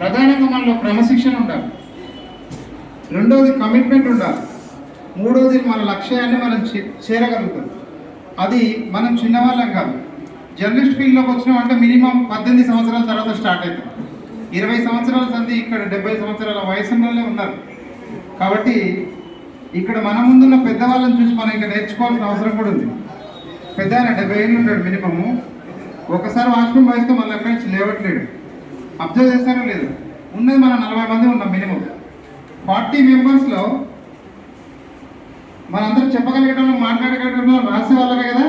ప్రధానంగా మనలో క్రమశిక్షణ ఉండాలి, రెండోది కమిట్మెంట్ ఉండాలి, మూడోది మన లక్ష్యాన్ని మనం చేరగలుగుతాం. అది మనం చిన్నవాళ్ళం కాదు. జర్నలిస్ట్ ఫీల్డ్లోకి వచ్చినామంటే మినిమం 18 సంవత్సరాల తర్వాత స్టార్ట్ అవుతాం. 20 సంవత్సరాల సంది ఇక్కడ 70 సంవత్సరాల వయసులోనే ఉన్నారు. కాబట్టి ఇక్కడ మన ముందున్న పెద్దవాళ్ళని చూసి మనం ఇంకా నేర్చుకోవాల్సిన అవసరం కూడా ఉంది. పెద్ద ఆయన 70 ఏళ్ళు ఉంటాడు మినిమము. ఒకసారి వాష్రూమ్ వయసుతో మళ్ళీ అక్కడి నుంచి లేవట్లేడు. అబ్జర్వ్ చేస్తారో లేదు, ఉన్నది మనం 40 మంది ఉన్నాం మినిమం. 40 మెంబర్స్లో మనందరూ చెప్పగలిగేటంలో మాట్లాడగలిగేటంలో రాసే వాళ్ళమే కదా.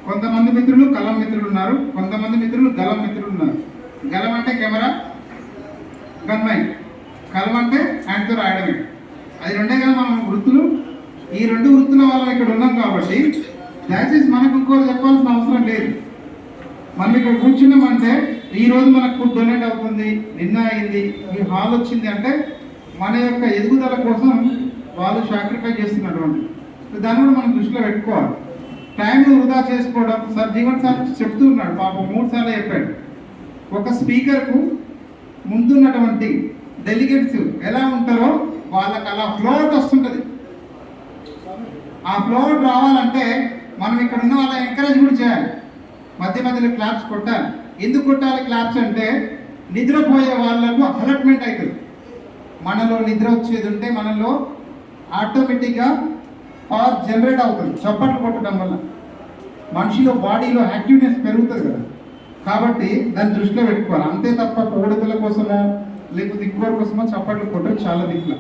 కొంతమంది మిత్రులు కలం మిత్రులు ఉన్నారు, కొంతమంది మిత్రులు గలం మిత్రులు ఉన్నారు. గలం అంటే కెమెరా, గన్మై. కలం అంటే హ్యాండ్తో రాయడమే. అది రెండే కదా మన వృత్తులు. ఈ రెండు వృత్తుల వాళ్ళం ఇక్కడ ఉన్నాం కాబట్టి దయచేసి మనకు ఇంకోటి చెప్పాల్సిన అవసరం లేదు. మనం ఇక్కడ కూర్చున్నామంటే ఈరోజు మనకు ఫుడ్ డొనేట్ అవుతుంది, నిన్న అయింది, ఈ హాల్ వచ్చింది అంటే మన యొక్క ఎదుగుదల కోసం వాళ్ళు సాక్రిఫైస్ చేస్తున్నటువంటి దాన్ని కూడా మనం దృష్టిలో పెట్టుకోవాలి. టైం వృధా చేసుకోవడం. సార్ జీవన్ సార్ చెప్తూ ఉన్నాడు, పాపం 3 సార్లు చెప్పాడు. ఒక స్పీకర్కు ముందున్నటువంటి డెలిగేట్స్ ఎలా ఉంటారో వాళ్ళకి అలా ఫ్లోట్ వస్తుంటుంది. ఆ ఫ్లోట్ రావాలంటే మనం ఇక్కడ ఉన్న వాళ్ళ ఎంకరేజ్ కూడా చేయాలి. మధ్య మధ్యలో క్లాప్స్ కొట్టాలి. ఎందుకు కొట్టాలి క్లాప్స్ అంటే నిద్రపోయే వాళ్ళకు అలర్ట్మెంట్ అవుతుంది. మనలో నిద్ర వచ్చేది ఉంటే మనలో ఆటోమేటిక్గా పవర్ జనరేట్ అవుతుంది. చప్పట్లు కొట్టడం వల్ల మనిషిలో బాడీలో యాక్టివ్నెస్ పెరుగుతుంది కదా. కాబట్టి దాన్ని దృష్టిలో పెట్టుకోవాలి. అంతే తప్ప కోడికల కోసమో లేకపోతే ఇంకోటి కోసమో చప్పట్లు కొట్టడం చాలా దిక్కుల.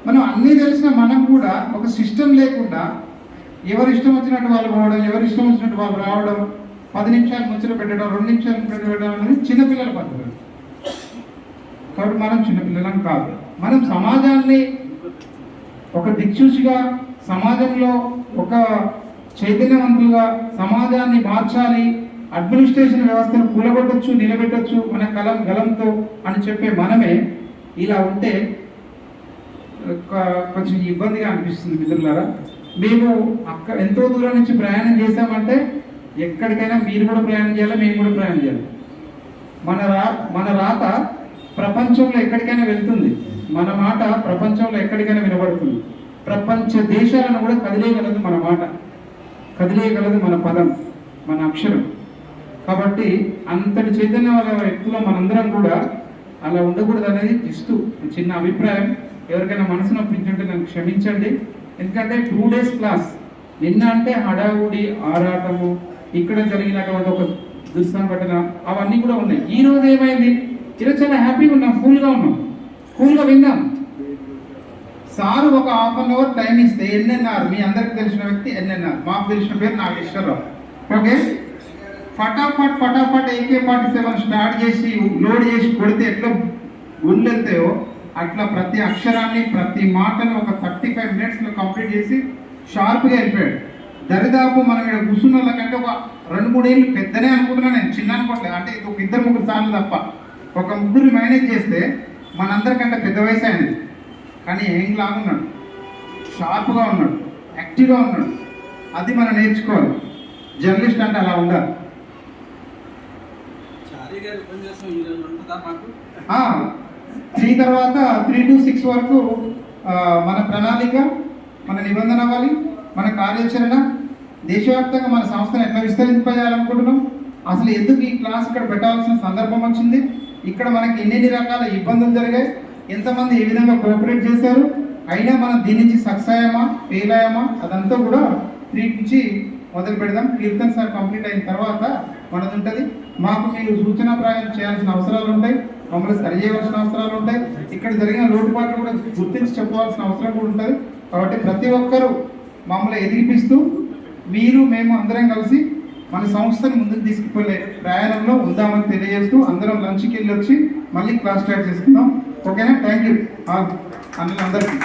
మనం అన్నీ తెలిసిన మనం కూడా ఒక సిస్టమ్ లేకుండా ఎవరు ఇష్టం వచ్చినట్టు వాళ్ళు పోవడం, ఎవరు ఇష్టం వచ్చినట్టు వాళ్ళు రావడం, 10 నిమిషాలు ముచ్చట పెట్టడం, 2 నిమిషాలు ముచ్చట పెట్టడం అనేది చిన్నపిల్లల పద్ధతి. కాబట్టి మనం చిన్నపిల్లలం కాదు. మనం సమాజాన్ని ఒక దిక్సూచిగా, సమాజంలో ఒక చైతన్యవంతులుగా సమాజాన్ని మార్చాలి, అడ్మినిస్ట్రేషన్ వ్యవస్థను కూలగొట్టచ్చు, నిలబెట్టచ్చు మన గలంతో అని చెప్పే మనమే ఇలా ఉంటే కొంచెం ఇబ్బందిగా అనిపిస్తుంది మిత్రులారా. మేము ఎంతో దూరం నుంచి ప్రయాణం చేశామంటే ఎక్కడికైనా మీరు కూడా ప్రయాణం చేయాలి, మేము కూడా ప్రయాణం చేయాలి. మన రాత ప్రపంచంలో ఎక్కడికైనా వెళ్తుంది, మన మాట ప్రపంచంలో ఎక్కడికైనా వినబడుతుంది. ప్రపంచ దేశాలను కూడా కదిలేయగలదు మన మాట, కదిలేయగలదు మన పదం, మన అక్షరం. కాబట్టి అంతటి చైతన్యం వల్ల వ్యక్తులు మనందరం కూడా అలా ఉండకూడదు అనేది ఇస్తూ చిన్న అభిప్రాయం. ఎవరికైనా మనసు నొప్పించుంటే నన్ను క్షమించండి. ఎందుకంటే 2 డేస్ క్లాస్ నిన్న అంటే హడావుడి, ఆరాటము, ఇక్కడ జరిగినటువంటి ఒక దుస్సంఘటన అవన్నీ కూడా ఉన్నాయి. ఈ రోజు ఏమైంది? ఈరోజు చాలా హ్యాపీగా ఉన్నాం, కూల్గా ఉన్నాం, కూల్గా విన్నాం. సార్ ఒక ½ అన్ అవర్ టైం ఇస్తే ఎన్ఎన్ఆర్, మీ అందరికి తెలిసిన వ్యక్తి ఎన్ఎన్ఆర్, మాకు తెలిసిన పేరు నాగేశ్వరరావు. ఓకే, ఫటాఫట్ AK-47 స్టార్ట్ చేసి లోడ్ చేసి కొడితే ఎట్లా గుళ్ళు వెళ్తాయో అట్లా ప్రతి అక్షరాన్ని ప్రతి మాటను ఒక 35 మినిట్స్లో కంప్లీట్ చేసి షార్ప్గా వెళ్ళిపోయాడు. దరిదాపు మనం ఇక్కడ కూర్చున్న వాళ్ళకంటే ఒక 2-3 ఏళ్ళు పెద్దనే అనుకుంటున్నాను నేను, చిన్న అనుకోవట్లేదు. అంటే ఒక 2-3 సార్లు తప్ప ఒక 3 మేనేజ్ చేస్తే మనందరికంటే పెద్ద వయసు అయింది. కానీ ఏం లాగున్నాడు, షార్ప్గా ఉన్నాడు, యాక్టివ్గా ఉన్నాడు. అది మనం నేర్చుకోవాలి. జర్నలిస్ట్ అంటే అలా ఉండాలి. 3 తర్వాత 3 to 6 వరకు మన ప్రణాళిక, మన నిబంధన అవ్వాలి, మన కార్యాచరణ, దేశవ్యాప్తంగా మన సంస్థను ఎట్లా విస్తరింపజేయాలనుకుంటున్నాం, అసలు ఎందుకు ఈ క్లాస్ ఇక్కడ పెట్టాల్సిన సందర్భం వచ్చింది, ఇక్కడ మనకి ఎన్ని రకాల ఇబ్బందులు జరిగాయి, ఎంతమంది ఏ విధంగా కోఆపరేట్ చేశారు, అయినా మనం దీని నుంచి సక్సెస్ అయ్యామా ఫెయిల్ అయ్యామా, అదంతా కూడా 3 నుంచి మొదలు పెడదాం. కీర్తన్ సార్ కంప్లీట్ అయిన తర్వాత మనది ఉంటుంది. మాకు మీరు సూచనాప్రాయం చేయాల్సిన అవసరాలు ఉంటాయి, మమ్మల్ని సరిచేయవలసిన అవసరాలు ఉంటాయి, ఇక్కడ జరిగిన లోటుపాట్లు కూడా గుర్తించి చెప్పవలసిన అవసరం కూడా ఉంటుంది. కాబట్టి ప్రతి ఒక్కరూ మమ్మల్ని ఎదిగిపిస్తూ మీరు మేము అందరం కలిసి మన సంస్థను ముందుకు తీసుకుపోయే ప్రయాణంలో ఉందామని తెలియజేస్తూ అందరం లంచ్కి వెళ్ళి వచ్చి మళ్ళీ క్లాస్ స్టార్ట్ చేసుకుందాం. ఓకేనా? థ్యాంక్ యూ అందరికీ.